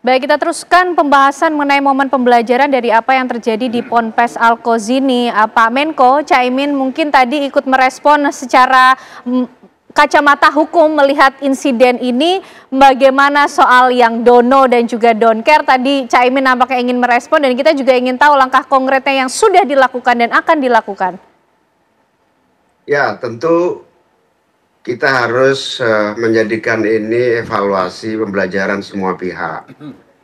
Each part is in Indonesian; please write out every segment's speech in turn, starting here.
Baik, kita teruskan pembahasan mengenai momen pembelajaran dari apa yang terjadi di Ponpes Al-Qazini. Pak Menko, Caimin mungkin tadi ikut merespon secara kacamata hukum melihat insiden ini. Bagaimana soal yang dono dan juga don't care? Tadi Caimin nampaknya ingin merespon dan kita juga ingin tahu langkah konkretnya yang sudah dilakukan dan akan dilakukan. Ya, tentu kita harus menjadikan ini evaluasi pembelajaran semua pihak.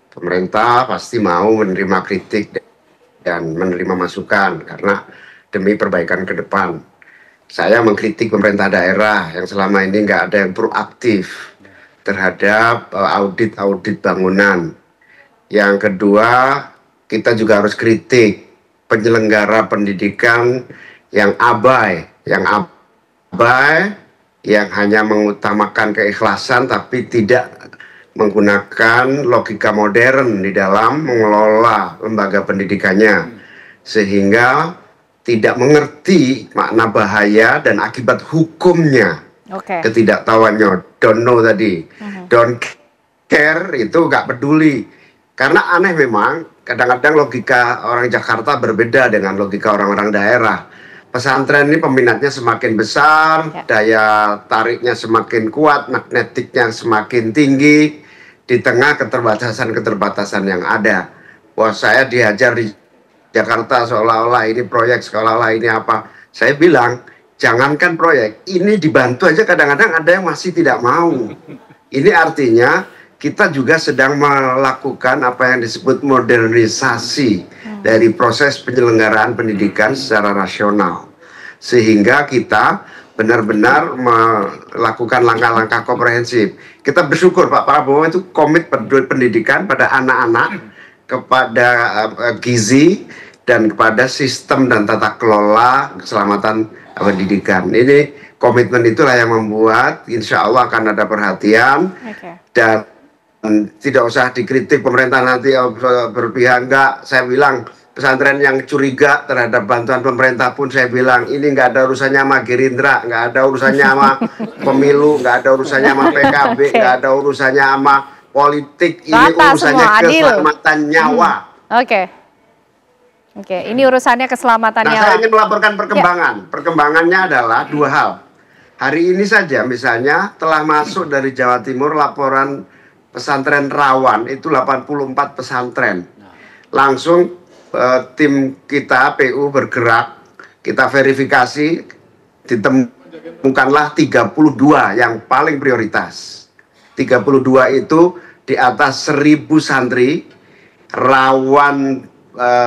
Pemerintah pasti mau menerima kritik dan menerima masukan karena demi perbaikan ke depan. Saya mengkritik pemerintah daerah yang selama ini nggak ada yang proaktif terhadap audit bangunan. Yang kedua, kita juga harus kritik penyelenggara pendidikan yang abai, yang hanya mengutamakan keikhlasan tapi tidak menggunakan logika modern di dalam mengelola lembaga pendidikannya, sehingga tidak mengerti makna bahaya dan akibat hukumnya. Ketidaktahuannya, don't know tadi, don't care itu nggak peduli, karena aneh memang kadang-kadang logika orang Jakarta berbeda dengan logika orang-orang daerah. Pesantren ini peminatnya semakin besar, daya tariknya semakin kuat, magnetiknya semakin tinggi di tengah keterbatasan-keterbatasan yang ada. Wah, saya diajar di Jakarta seolah-olah ini proyek, seolah-olah ini apa. Saya bilang, jangankan proyek, ini dibantu aja kadang-kadang ada yang masih tidak mau. Ini artinya kita juga sedang melakukan apa yang disebut modernisasi dari proses penyelenggaraan pendidikan secara rasional, sehingga kita benar-benar melakukan langkah-langkah komprehensif. Kita bersyukur Pak Prabowo itu komit pendidikan pada anak-anak, kepada gizi, dan kepada sistem dan tata kelola keselamatan pendidikan. Ini komitmen itulah yang membuat insya Allah akan ada perhatian. Dan tidak usah dikritik pemerintah nanti berpihak, enggak. Saya bilang pesantren yang curiga terhadap bantuan pemerintah pun saya bilang ini nggak ada urusannya sama Gerindra, nggak ada urusannya sama pemilu, nggak ada urusannya sama PKB, nggak ada urusannya sama politik. Ini urusannya keselamatan nyawa. Ini urusannya keselamatan nyawa. Saya ingin melaporkan perkembangan. Perkembangannya adalah dua hal. Hari ini saja misalnya telah masuk dari Jawa Timur laporan pesantren rawan, itu 84 pesantren. Langsung tim kita PU bergerak, kita verifikasi, ditemukanlah 32 yang paling prioritas. 32 itu di atas 1000 santri, rawan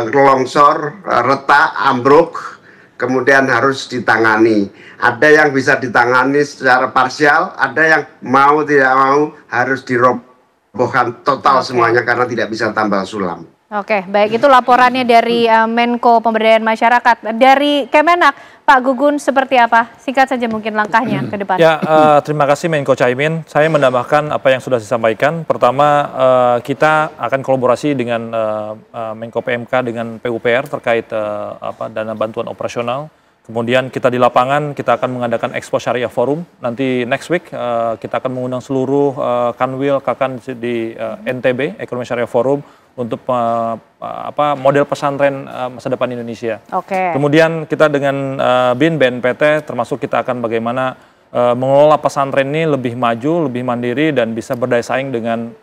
longsor, retak, ambruk, kemudian harus ditangani. Ada yang bisa ditangani secara parsial, ada yang mau tidak mau harus dirobohkan total semuanya karena tidak bisa tambal sulam. Baik, itu laporannya dari Menko Pemberdayaan Masyarakat. Dari Kemenak, Pak Gugun seperti apa? Singkat saja mungkin langkahnya ke depan. Ya, terima kasih Menko Caimin. Saya menambahkan apa yang sudah disampaikan. Pertama, kita akan kolaborasi dengan Menko PMK dengan PUPR terkait dana bantuan operasional. Kemudian kita di lapangan, kita akan mengadakan Expo Syariah Forum. Nanti next week kita akan mengundang seluruh Kanwil, Kakan di NTB, Ekonomi Syariah Forum, untuk model pesantren masa depan Indonesia. Kemudian kita dengan BIN, BNPT, termasuk kita akan bagaimana mengelola pesantren ini lebih maju, lebih mandiri, dan bisa berdaya saing dengan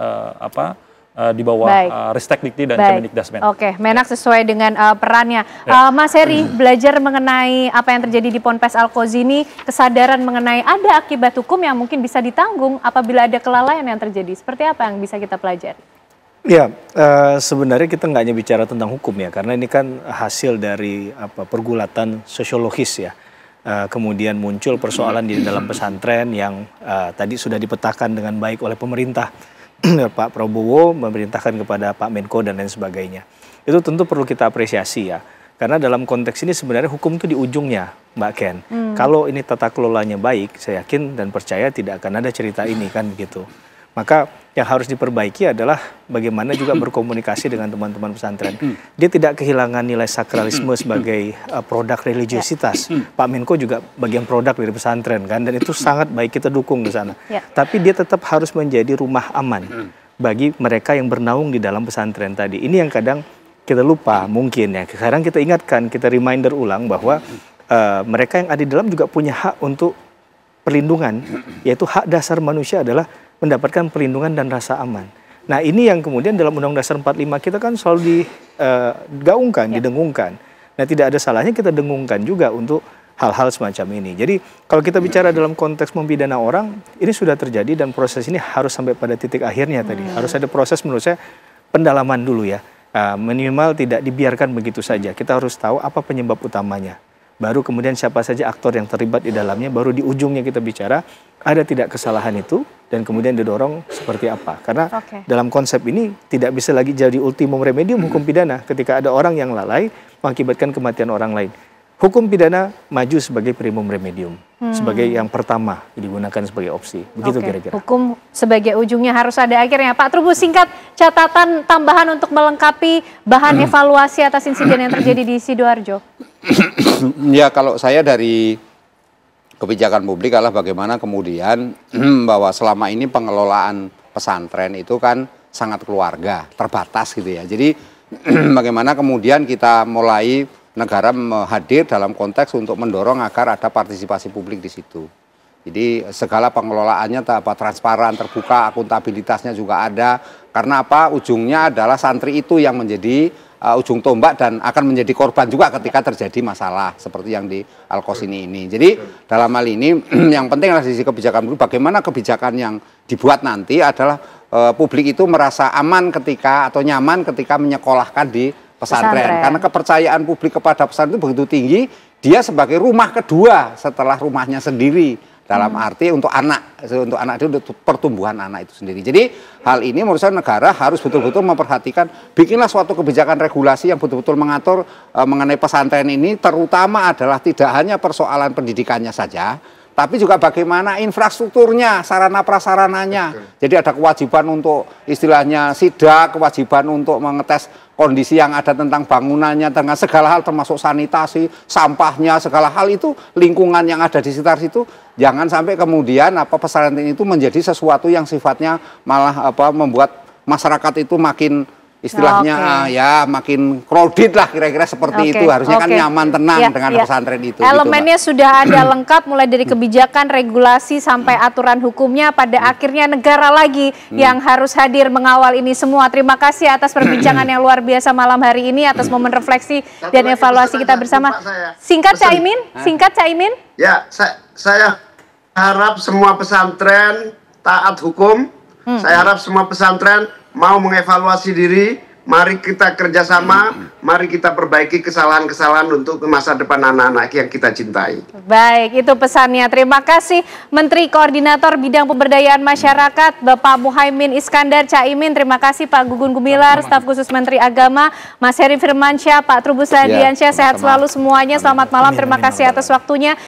di bawah Ristekdikti dan Kemendikdasmen. Menak sesuai dengan perannya. Mas Heri, belajar mengenai apa yang terjadi di Ponpes Al-Qazini, kesadaran mengenai ada akibat hukum yang mungkin bisa ditanggung apabila ada kelalaian yang terjadi. Seperti apa yang bisa kita pelajari? Ya, sebenarnya kita nggak hanya bicara tentang hukum ya, karena ini kan hasil dari pergulatan sosiologis ya. Kemudian muncul persoalan di dalam pesantren yang tadi sudah dipetakan dengan baik oleh pemerintah. Pak Prabowo memerintahkan kepada Pak Menko dan lain sebagainya. Itu tentu perlu kita apresiasi ya. Karena dalam konteks ini sebenarnya hukum itu di ujungnya, Mbak Ken. Kalau ini tata kelolanya baik, saya yakin dan percaya tidak akan ada cerita ini kan begitu. Maka yang harus diperbaiki adalah bagaimana juga berkomunikasi dengan teman-teman pesantren. Dia tidak kehilangan nilai sakralisme sebagai produk religiositas. Pak Menko juga bagian produk dari pesantren kan, dan itu sangat baik, kita dukung di sana. Tapi dia tetap harus menjadi rumah aman. bagi mereka yang bernaung di dalam pesantren tadi. Ini yang kadang kita lupa mungkin ya. Sekarang kita ingatkan, kita reminder ulang bahwa mereka yang ada di dalam juga punya hak untuk perlindungan, yaitu hak dasar manusia adalah mendapatkan perlindungan dan rasa aman. Nah ini yang kemudian dalam Undang-Undang Dasar 45 kita kan selalu digaungkan, didengungkan. Nah tidak ada salahnya kita dengungkan juga untuk hal-hal semacam ini. Jadi kalau kita bicara dalam konteks mempidana orang, ini sudah terjadi dan proses ini harus sampai pada titik akhirnya tadi. Harus ada proses menurut saya pendalaman dulu ya. Minimal tidak dibiarkan begitu saja. Kita harus tahu apa penyebab utamanya. Baru kemudian siapa saja aktor yang terlibat di dalamnya, baru di ujungnya kita bicara ada tidak kesalahan itu dan kemudian didorong seperti apa. Karena dalam konsep ini tidak bisa lagi jadi ultimum remedium hukum pidana ketika ada orang yang lalai mengakibatkan kematian orang lain. Hukum pidana maju sebagai primum remedium, sebagai yang pertama digunakan sebagai opsi. Begitu kira-kira. Hukum sebagai ujungnya harus ada akhirnya. Pak Trubus, singkat catatan tambahan untuk melengkapi bahan evaluasi atas insiden yang terjadi di Sidoarjo. Ya kalau saya dari kebijakan publik adalah bagaimana kemudian bahwa selama ini pengelolaan pesantren itu kan sangat keluarga, terbatas gitu ya. Jadi bagaimana kemudian kita mulai negara hadir dalam konteks untuk mendorong agar ada partisipasi publik di situ. Jadi segala pengelolaannya transparan, terbuka, akuntabilitasnya juga ada. Karena apa? Ujungnya adalah santri itu yang menjadi ujung tombak dan akan menjadi korban juga ketika terjadi masalah seperti yang di Al-Qasini ini. Jadi dalam hal ini yang penting adalah sisi kebijakan publik. Bagaimana kebijakan yang dibuat nanti adalah publik itu merasa aman ketika atau nyaman ketika menyekolahkan di pesantren. Karena kepercayaan publik kepada pesantren itu begitu tinggi, dia sebagai rumah kedua setelah rumahnya sendiri. Dalam arti untuk anak itu untuk pertumbuhan anak itu sendiri. Jadi hal ini menurut saya negara harus betul-betul memperhatikan, bikinlah suatu kebijakan regulasi yang betul-betul mengatur mengenai pesantren ini, terutama adalah tidak hanya persoalan pendidikannya saja, tapi juga bagaimana infrastrukturnya, sarana prasarananya. Jadi ada kewajiban untuk istilahnya sidak, kewajiban untuk mengetes kondisi yang ada tentang bangunannya, dengan segala hal termasuk sanitasi, sampahnya, segala hal itu, lingkungan yang ada di sekitar situ, jangan sampai kemudian pesantren itu menjadi sesuatu yang sifatnya malah membuat masyarakat itu makin istilahnya ya makin crowded lah kira-kira seperti itu. Harusnya kan nyaman, tenang dengan pesantren itu. Elemennya gitu, sudah ada lengkap mulai dari kebijakan, regulasi sampai aturan hukumnya. Pada akhirnya negara lagi yang harus hadir mengawal ini semua. Terima kasih atas perbincangan yang luar biasa malam hari ini, atas momen refleksi dan evaluasi kita bersama. Singkat Caimin, singkat Caimin. Ya, saya harap semua pesantren taat hukum. Saya harap semua pesantren mau mengevaluasi diri, mari kita kerjasama, mari kita perbaiki kesalahan-kesalahan untuk masa depan anak-anak yang kita cintai. Baik, itu pesannya. Terima kasih Menteri Koordinator Bidang Pemberdayaan Masyarakat, Bapak Muhaimin Iskandar Caimin. Terima kasih Pak Gugun Gumilar, Staf Khusus Menteri Agama, Mas Heri Firmansyah, Pak Trubus Radiansyah. Sehat selalu semuanya. Selamat malam, terima kasih atas waktunya.